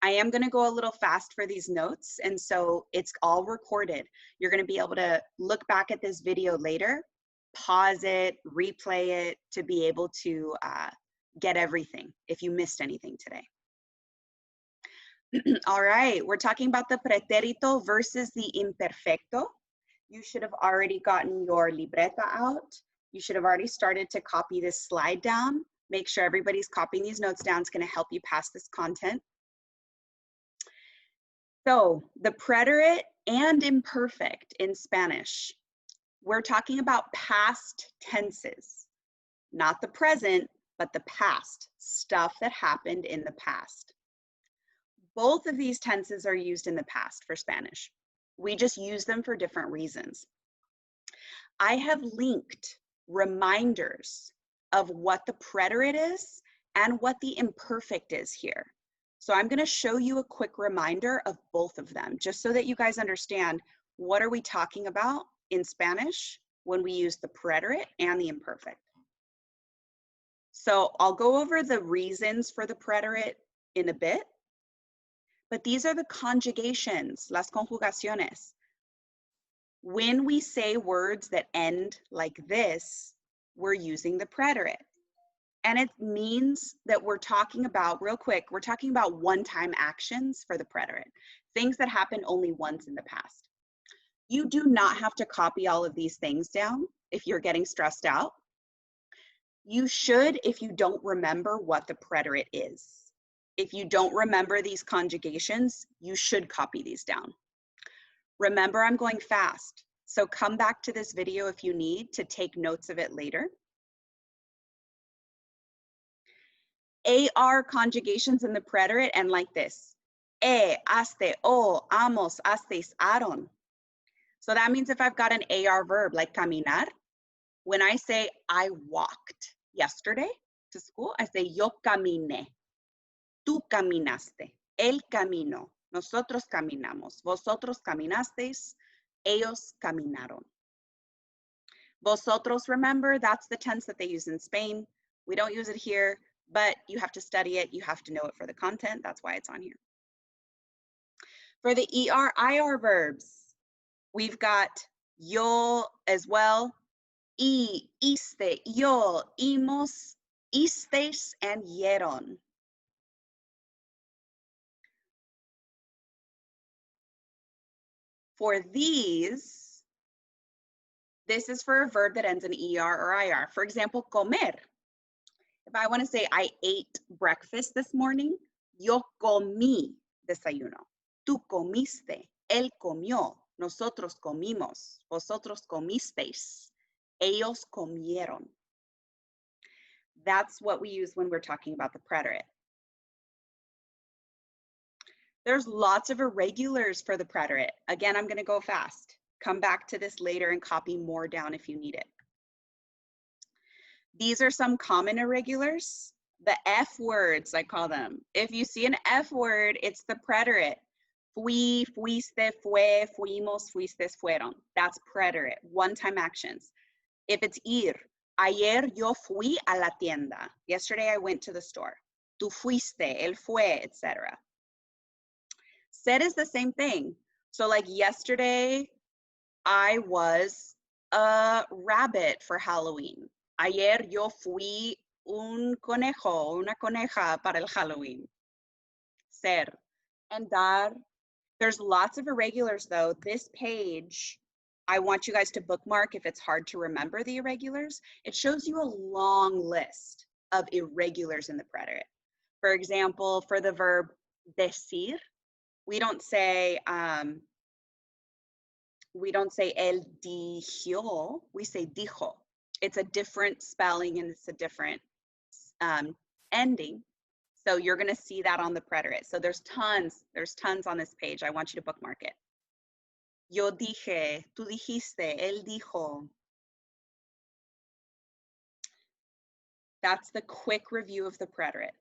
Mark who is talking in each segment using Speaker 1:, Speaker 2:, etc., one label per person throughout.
Speaker 1: I am going to go a little fast for these notes, and so it's all recorded. You're going to be able to look back at this video later, pause it, replay it to be able to get everything if you missed anything today. All right, we're talking about the preterito versus the imperfecto. You should have already gotten your libreta out. You should have already started to copy this slide down. Make sure everybody's copying these notes down. It's going to help you pass this content. So the preterite and imperfect in Spanish, we're talking about past tenses, not the present, but the past, stuff that happened in the past. Both of these tenses are used in the past for Spanish. We just use them for different reasons. I have linked reminders of what the preterite is and what the imperfect is here. So I'm going to show you a quick reminder of both of them, just so that you guys understand what are we talking about in Spanish when we use the preterite and the imperfect. So I'll go over the reasons for the preterite in a bit, but these are the conjugations, las conjugaciones. When we say words that end like this, we're using the preterite. And it means that we're talking about, real quick, we're talking about one-time actions for the preterite, things that happen only once in the past. You do not have to copy all of these things down if you're getting stressed out. You should if you don't remember what the preterite is. If you don't remember these conjugations, you should copy these down. Remember, I'm going fast, so come back to this video if you need to take notes of it later. AR conjugations in the preterite end like this. Haste, o, amos, hastes, aron. So that means if I've got an AR verb like caminar, when I say I walked yesterday to school, I say yo caminé. Tú caminaste. Él caminó. Nosotros caminamos. Vosotros caminasteis. Ellos caminaron. Vosotros, remember, that's the tense that they use in Spain. We don't use it here, but you have to study it. You have to know it for the content. That's why it's on here. For the ER, IR verbs, we've got yo as well. Iste, yo, imos, istes, and yeron. For these, this is for a verb that ends in ER or IR. For example, comer. If I want to say I ate breakfast this morning, yo comí desayuno. Tú comiste. Él comió. Nosotros comimos. Vosotros comisteis. Ellos comieron. That's what we use when we're talking about the preterite. There's lots of irregulars for the preterite. Again, I'm going to go fast. Come back to this later and copy more down if you need it. These are some common irregulars. The F words, I call them. If you see an F word, it's the preterite. Fui, fuiste, fue, fuimos, fuistes, fueron. That's preterite, one-time actions. If it's ir, ayer yo fui a la tienda. Yesterday I went to the store. Tú fuiste, él fue, etc. Ser is the same thing. So like yesterday, I was a rabbit for Halloween. Ayer yo fui un conejo, una coneja para el Halloween. Ser. And dar. There's lots of irregulars though. This page, I want you guys to bookmark if it's hard to remember the irregulars. It shows you a long list of irregulars in the preterite. For example, for the verb decir, we don't say él dijo, we say dijo. It's a different spelling and it's a different ending. So you're going to see that on the preterite. So there's tons on this page. I want you to bookmark it. Yo dije, tú dijiste, él dijo. That's the quick review of the preterite.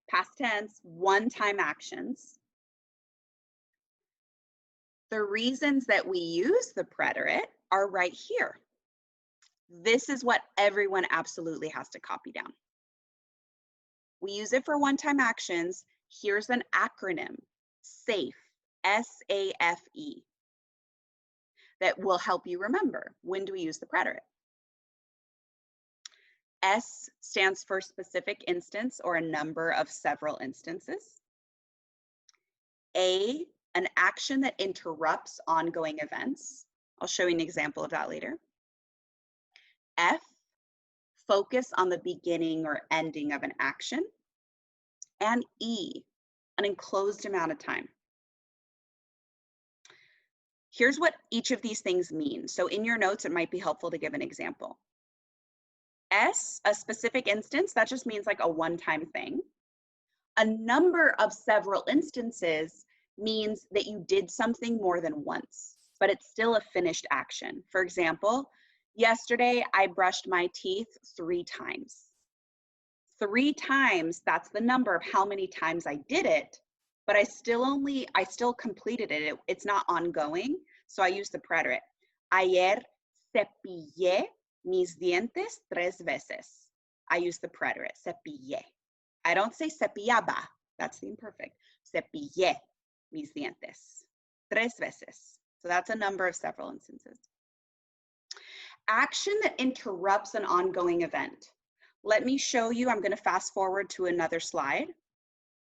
Speaker 1: Past tense, one-time actions. The reasons that we use the preterite are right here. This is what everyone absolutely has to copy down. We use it for one-time actions, Here's an acronym, SAFE, S-A-F-E, that will help you remember. When do we use the preterite? S stands for specific instance or a number of several instances. A, an action that interrupts ongoing events. I'll show you an example of that later. F, focus on the beginning or ending of an action. And E, an enclosed amount of time. Here's what each of these things mean. So in your notes, it might be helpful to give an example. S, a specific instance, that just means like a one-time thing. A number of several instances means that you did something more than once, but it's still a finished action. For example, yesterday I brushed my teeth 3 times. 3 times, that's the number of how many times I did it, but I still completed it. It's not ongoing, so I use the preterite. Ayer cepillé mis dientes 3 veces. I use the preterite, cepillé. I don't say cepillaba, that's the imperfect. Cepillé mis dientes 3 veces. So that's a number of several instances. Action that interrupts an ongoing event. Let me show you, I'm going to fast forward to another slide.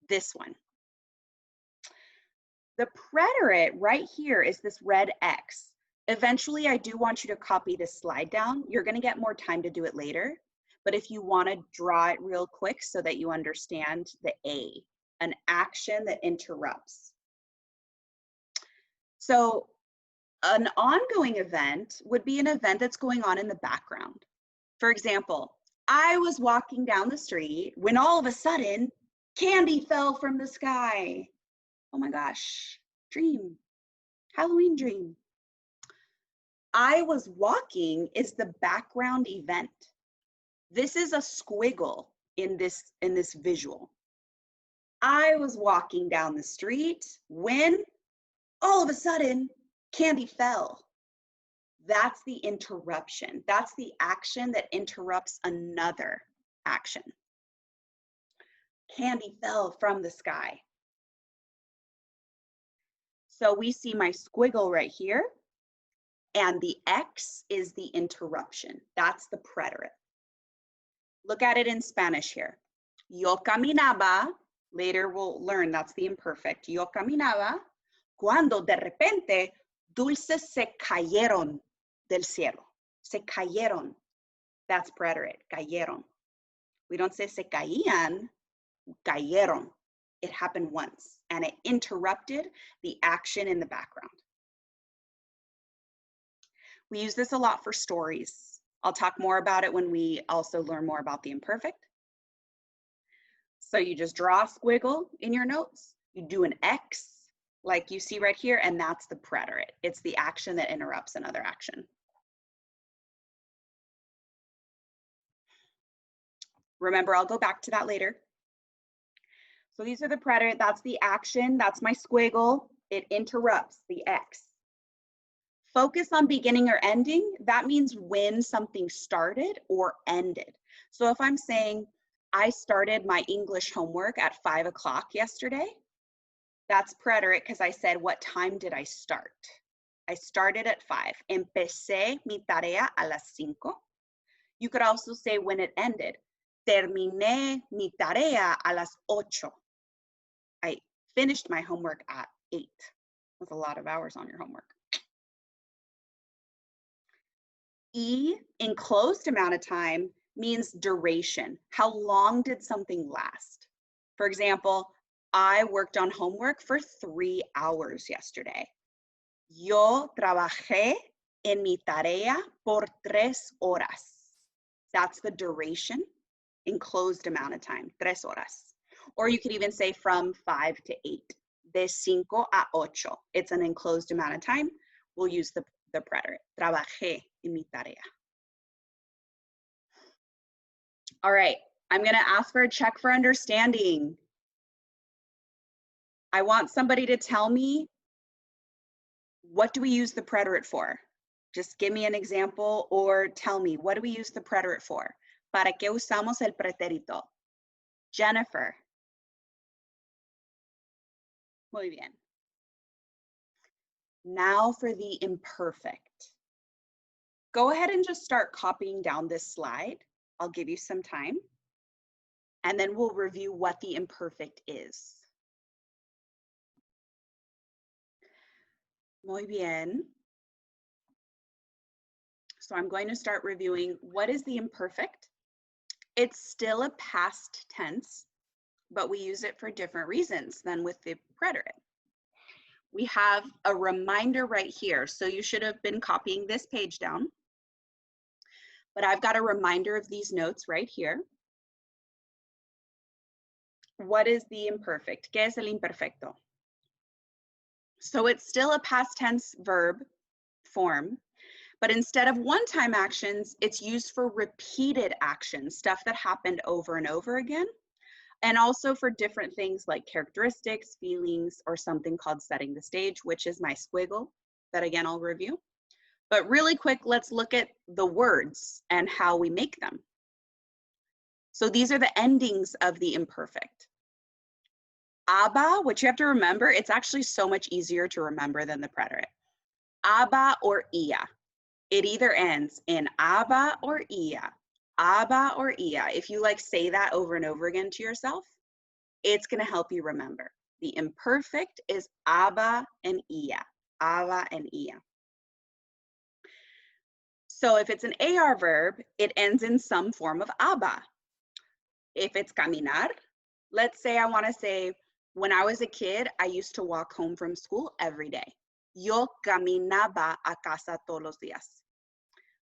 Speaker 1: This one. The preterite right here is this red X. Eventually, I do want you to copy this slide down. You're going to get more time to do it later. But if you want to draw it real quick so that you understand the A, an action that interrupts. So an ongoing event would be an event that's going on in the background. For example, I was walking down the street when all of a sudden candy fell from the sky. Oh my gosh, dream, Halloween dream. I was walking is the background event. This is a squiggle in this visual. I was walking down the street when all of a sudden candy fell. That's the interruption. That's the action that interrupts another action. Candy fell from the sky. So we see my squiggle right here, and the X is the interruption. That's the preterite. Look at it in Spanish here. Yo caminaba, later we'll learn that's the imperfect. Yo caminaba cuando de repente dulces se cayeron del cielo. Se cayeron. That's preterite, cayeron. We don't say se caían, cayeron. It happened once and it interrupted the action in the background. We use this a lot for stories. I'll talk more about it when we also learn more about the imperfect. So you just draw a squiggle in your notes. You do an X like you see right here, and that's the preterite. It's the action that interrupts another action. Remember, I'll go back to that later. So these are the preterite, that's the action, that's my squiggle. It interrupts the X. Focus on beginning or ending, that means when something started or ended. So if I'm saying, I started my English homework at 5 o'clock yesterday, that's preterite because I said, what time did I start? I started at 5. Empecé mi tarea a las 5. You could also say when it ended. Terminé mi tarea a las 8. I finished my homework at 8. That's a lot of hours on your homework. E, enclosed amount of time, means duration. How long did something last? For example, I worked on homework for 3 hours yesterday. Yo trabajé en mi tarea por 3 horas. That's the duration, enclosed amount of time, 3 horas. Or you could even say from 5 to 8. De 5 a 8. It's an enclosed amount of time. We'll use the preterite. Trabajé en mi tarea. All right, I'm going to ask for a check for understanding. I want somebody to tell me, what do we use the preterite for? Just give me an example or tell me, what do we use the preterite for? ¿Para qué usamos el pretérito? Jennifer. Muy bien. Now for the imperfect. Go ahead and just start copying down this slide. I'll give you some time. And then we'll review what the imperfect is. Muy bien. So I'm going to start reviewing what is the imperfect. It's still a past tense, but we use it for different reasons than with the preterit. We have a reminder right here. So you should have been copying this page down. But I've got a reminder of these notes right here. What is the imperfect? ¿Qué es el imperfecto? So it's still a past tense verb form, but instead of one-time actions, it's used for repeated actions, stuff that happened over and over again, and also for different things like characteristics, feelings, or something called setting the stage, which is my squiggle, that again I'll review. But really quick, let's look at the words and how we make them. So these are the endings of the imperfect. Aba, what you have to remember, it's actually so much easier to remember than the preterit. Aba or ia. It either ends in aba or ia. Aba or ia. If you like say that over and over again to yourself, it's going to help you remember. The imperfect is aba and ia. Aba and ia. So if it's an AR verb, it ends in some form of aba. If it's caminar, let's say I want to say, when I was a kid, I used to walk home from school every day. Yo caminaba a casa todos los días.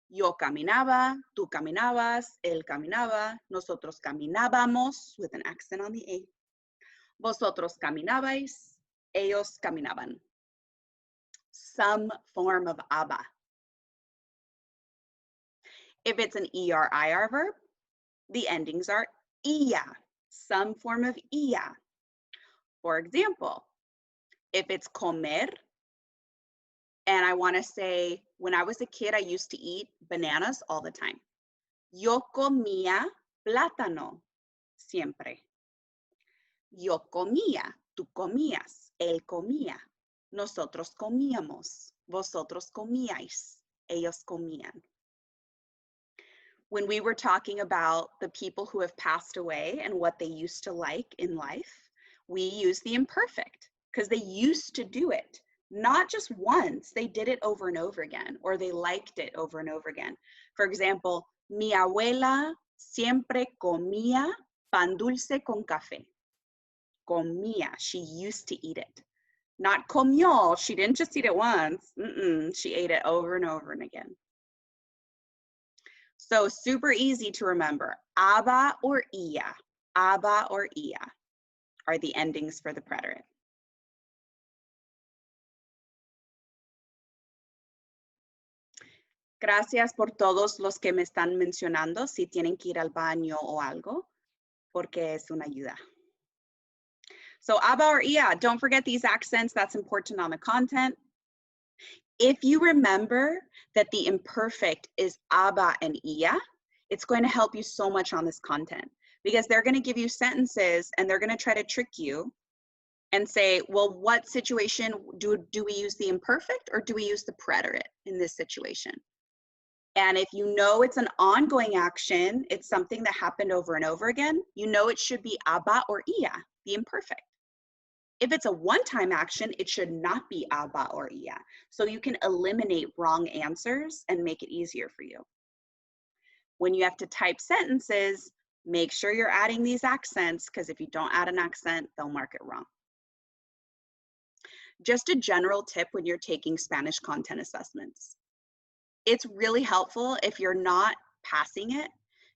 Speaker 1: Yo caminaba, tú caminabas, él caminaba, nosotros caminábamos, with an accent on the A. Vosotros caminabais, ellos caminaban. Some form of aba. If it's an ER-IR verb, the endings are ia, some form of ia. For example, if it's comer, and I want to say, when I was a kid, I used to eat bananas all the time. Yo comía plátano siempre. Yo comía, tú comías, él comía, nosotros comíamos, vosotros comíais, ellos comían. When we were talking about the people who have passed away and what they used to like in life, we use the imperfect because they used to do it. Not just once, they did it over and over again, or they liked it over and over again. For example, mi abuela siempre comía pan dulce con café. Comía, she used to eat it. Not comió, she didn't just eat it once. She ate it over and over and again. So super easy to remember. Aba or ia are the endings for the preterit. Gracias por todos los que me están mencionando si tienen que ir al baño o algo, porque es una ayuda. So aba or ia, don't forget these accents. That's important on the content. If you remember that the imperfect is aba and ia, it's going to help you so much on this content because they're going to give you sentences and they're going to try to trick you and say, well, what situation do we use the imperfect or do we use the preterit in this situation? And if you know it's an ongoing action, it's something that happened over and over again, you know it should be aba or ia, the imperfect. If it's a one-time action, it should not be aba or ia. So you can eliminate wrong answers and make it easier for you. When you have to type sentences, make sure you're adding these accents because if you don't add an accent, they'll mark it wrong. Just a general tip when you're taking Spanish content assessments. It's really helpful if you're not passing it.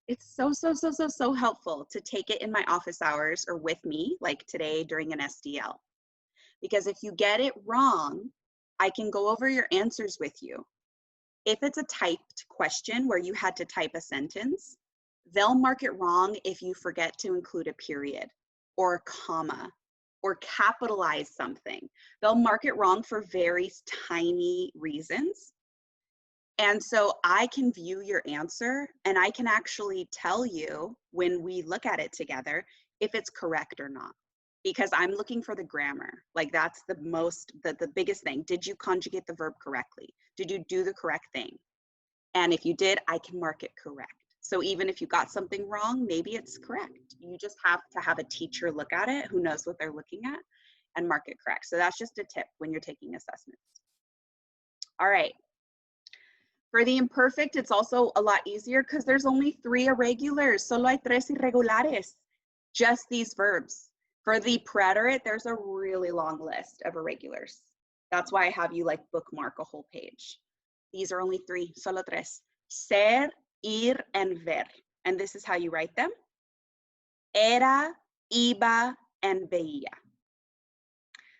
Speaker 1: It's so helpful to take it in my office hours or with me, like today during an SDL. Because if you get it wrong, I can go over your answers with you. If it's a typed question where you had to type a sentence, they'll mark it wrong if you forget to include a period or a comma or capitalize something. They'll mark it wrong for very tiny reasons. And so I can view your answer and I can actually tell you when we look at it together if it's correct or not. because I'm looking for the grammar. Like that's the biggest thing. Did you conjugate the verb correctly? Did you do the correct thing? And if you did, I can mark it correct. So even if you got something wrong, maybe it's correct. You just have to have a teacher look at it who knows what they're looking at and mark it correct. So that's just a tip when you're taking assessments. All right. For the imperfect, it's also a lot easier because there's only 3 irregulars. Solo hay 3 irregulares. Just these verbs. For the preterite, there's a really long list of irregulars. That's why I have you like bookmark a whole page. These are only 3, solo 3. Ser, ir, and ver. And this is how you write them. Era, iba, and veía.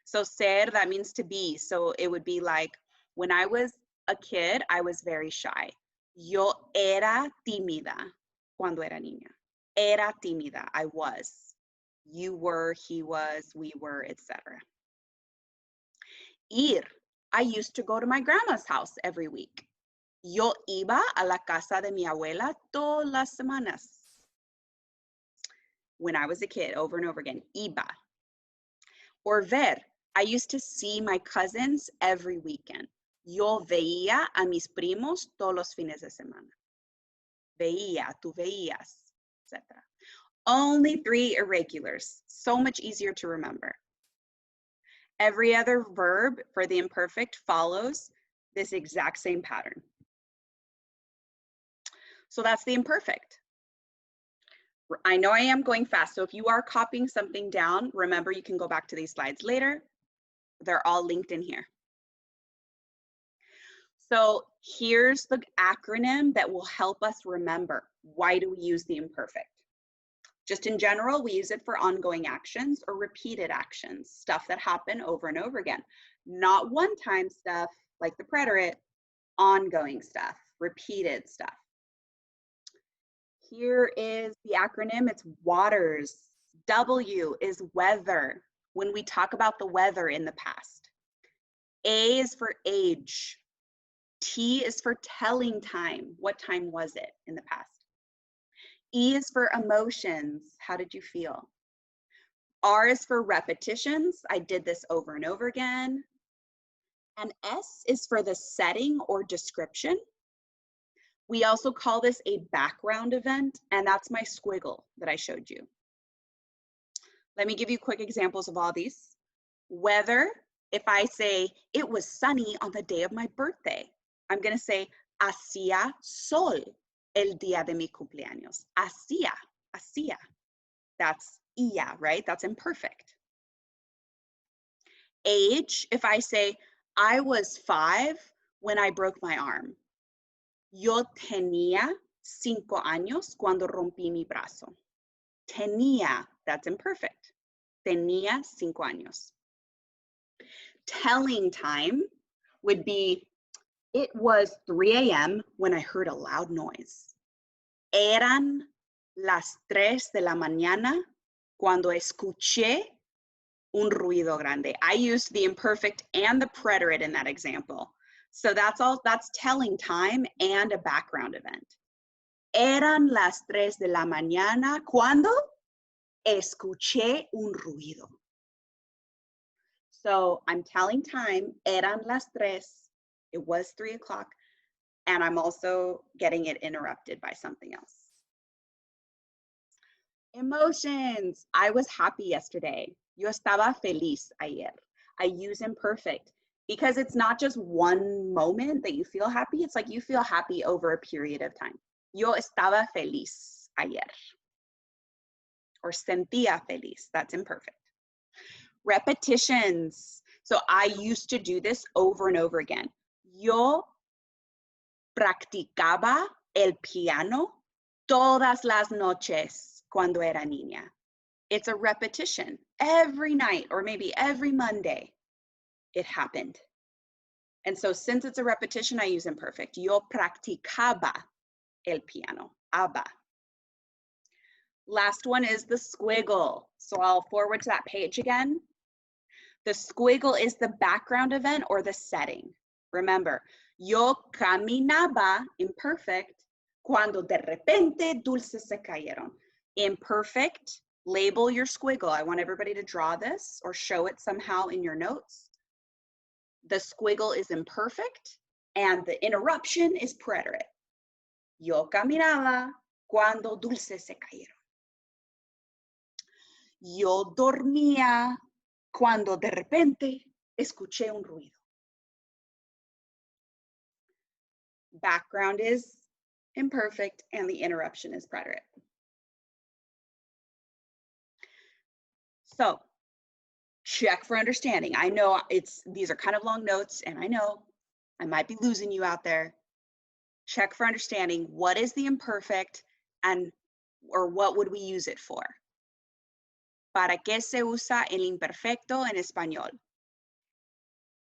Speaker 1: So ser, that means to be. So it would be like, when I was a kid, I was very shy. Yo era tímida cuando era niña. Era tímida, I was. You were, he was, we were, etc. Ir, I used to go to my grandma's house every week. Yo iba a la casa de mi abuela todas las semanas. When I was a kid, over and over again, iba. Or ver, I used to see my cousins every weekend. Yo veía a mis primos todos los fines de semana. Veía, tú veías, etc. Only 3 irregulars. So much easier to remember. Every other verb for the imperfect follows this exact same pattern. So that's the imperfect. I know I am going fast, so if you are copying something down, remember you can go back to these slides later. They're all linked in here. So here's the acronym that will help us remember. Why do we use the imperfect? Just in general, we use it for ongoing actions or repeated actions, stuff that happen over and over again. Not one-time stuff like the preterit, ongoing stuff, repeated stuff. Here is the acronym, it's WATERS. W is weather, when we talk about the weather in the past. A is for age. T is for telling time. What time was it in the past? E is for emotions. How did you feel? R is for repetitions. I did this over and over again. And S is for the setting or description. We also call this a background event, and that's my squiggle that I showed you. Let me give you quick examples of all these. Weather, if I say it was sunny on the day of my birthday, I'm gonna say hacía sol el día de mi cumpleaños. Hacía, hacía. That's ia, right? That's imperfect. Age, if I say I was 5 when I broke my arm. Yo tenía 5 años cuando rompí mi brazo. Tenía, that's imperfect. Tenía 5 años. Telling time would be, it was 3 a.m. when I heard a loud noise. Eran las 3 de la mañana cuando escuché un ruido grande. I used the imperfect and the preterit in that example. So that's telling time and a background event. Eran las 3 de la mañana cuando escuché un ruido. So I'm telling time, eran las 3, it was 3 o'clock, and I'm also getting it interrupted by something else. Emotions, I was happy yesterday. Yo estaba feliz ayer. I use imperfect because it's not just one moment that you feel happy, it's like you feel happy over a period of time. Yo estaba feliz ayer. Or sentía feliz, that's imperfect. Repetitions. So I used to do this over and over again. Yo practicaba el piano todas las noches cuando era niña. It's a repetition. Every night or maybe every Monday, it happened. And so since it's a repetition, I use imperfect. Yo practicaba el piano, aba. Last one is the squiggle. So I'll forward to that page again. The squiggle is the background event or the setting. Remember, yo caminaba, imperfect, cuando de repente dulces se cayeron. Imperfect, Label your squiggle. I want everybody to draw this or show it somehow in your notes. The squiggle is imperfect and the interruption is preterit. Yo caminaba cuando dulces se cayeron. Yo dormía cuando de repente escuché un ruido. Background is imperfect and the interruption is preterit. So check for understanding. I know these are kind of long notes and I know I might be losing you out there. Check for understanding. What is the imperfect or what would we use it for? ¿Para qué se usa el imperfecto en español?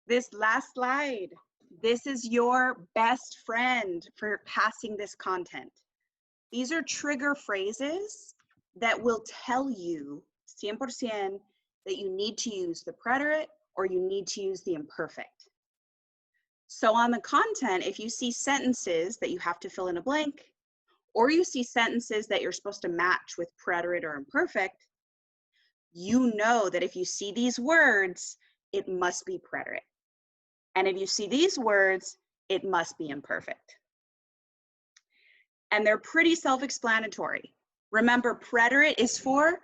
Speaker 1: This last slide, this is your best friend for passing this content. These are trigger phrases that will tell you 100% that you need to use the preterit or you need to use the imperfect. So on the content, if you see sentences that you have to fill in a blank, or you see sentences that you're supposed to match with preterit or imperfect, you know that if you see these words, it must be preterit. And if you see these words, it must be imperfect. And they're pretty self-explanatory. Remember, preterit is for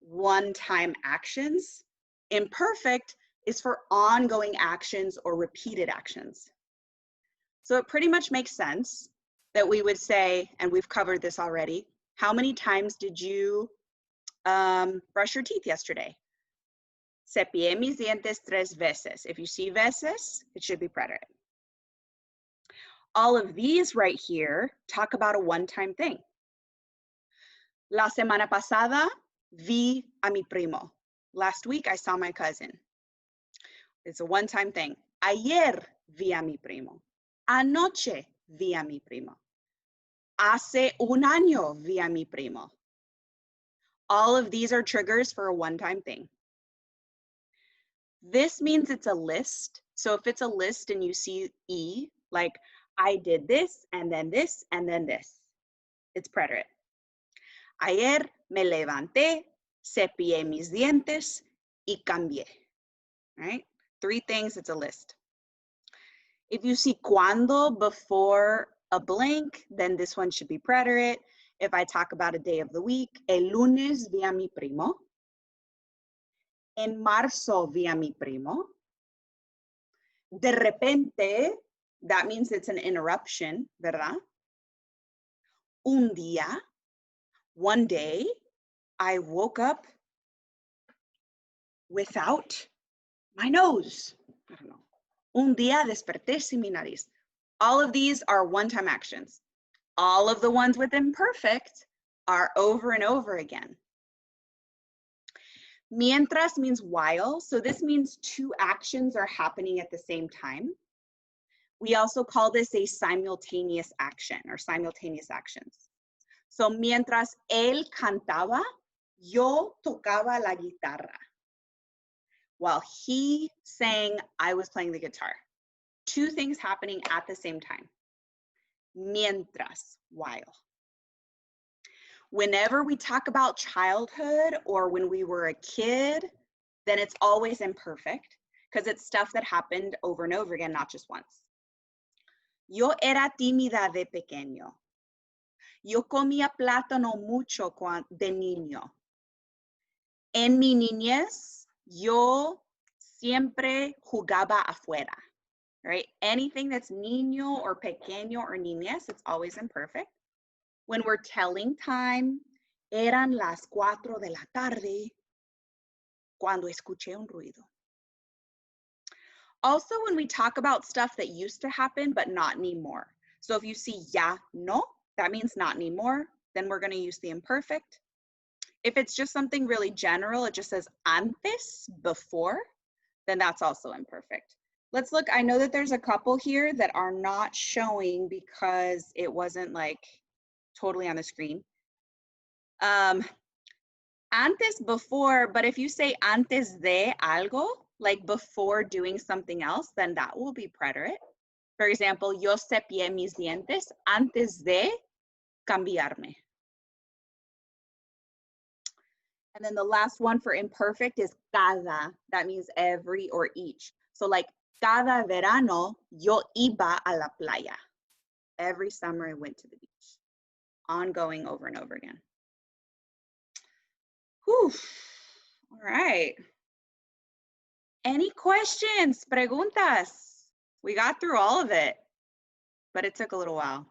Speaker 1: one-time actions. Imperfect is for ongoing actions or repeated actions. So it pretty much makes sense that we would say, and we've covered this already, how many times did you brush your teeth yesterday? Cepillé mis dientes 3 veces. If you see veces, it should be preterit. All of these right here talk about a one-time thing. La semana pasada vi a mi primo. Last week I saw my cousin. It's a one-time thing. Ayer vi a mi primo. Anoche vi a mi primo. Hace un año vi a mi primo. All of these are triggers for a one-time thing. This means it's a list. So if it's a list and you see E, like I did this and then this and then this, it's preterit. Ayer me levanté, cepillé mis dientes y cambié. Right? 3 things, it's a list. If you see cuando before a blank, then this one should be preterit. If I talk about a day of the week, el lunes vi a mi primo. En marzo vi a mi primo. De repente, that means it's an interruption, ¿verdad? Un día, one day, I woke up without my nose. I don't know. Un día desperté sin mi nariz. All of these are one-time actions. All of the ones with imperfect are over and over again. Mientras means while, so this means 2 actions are happening at the same time. We also call this a simultaneous action or simultaneous actions. So mientras él cantaba, yo tocaba la guitarra. While he sang, I was playing the guitar. 2 things happening at the same time. Mientras, while. Whenever we talk about childhood or when we were a kid, then it's always imperfect because it's stuff that happened over and over again, not just once. Yo era tímida de pequeño. Yo comía plátano mucho de niño. En mi niñez, yo siempre jugaba afuera, right? Anything that's niño or pequeño or niñez, it's always imperfect. When we're telling time, eran las 4 de la tarde cuando escuché un ruido. Also, when we talk about stuff that used to happen but not anymore. So if you see ya no, that means not anymore. Then we're going to use the imperfect. If it's just something really general, it just says antes, before, then that's also imperfect. Let's look. I know that there's a couple here that are not showing because it wasn't like totally on the screen. Antes, before, but if you say antes de algo, like before doing something else, then that will be preterit. For example, yo cepillé mis dientes antes de cambiarme. And then the last one for imperfect is cada. That means every or each. So like, cada verano yo iba a la playa. Every summer I went to the beach. Ongoing over and over again. Whew. All right. Any questions, preguntas? We got through all of it, but it took a little while.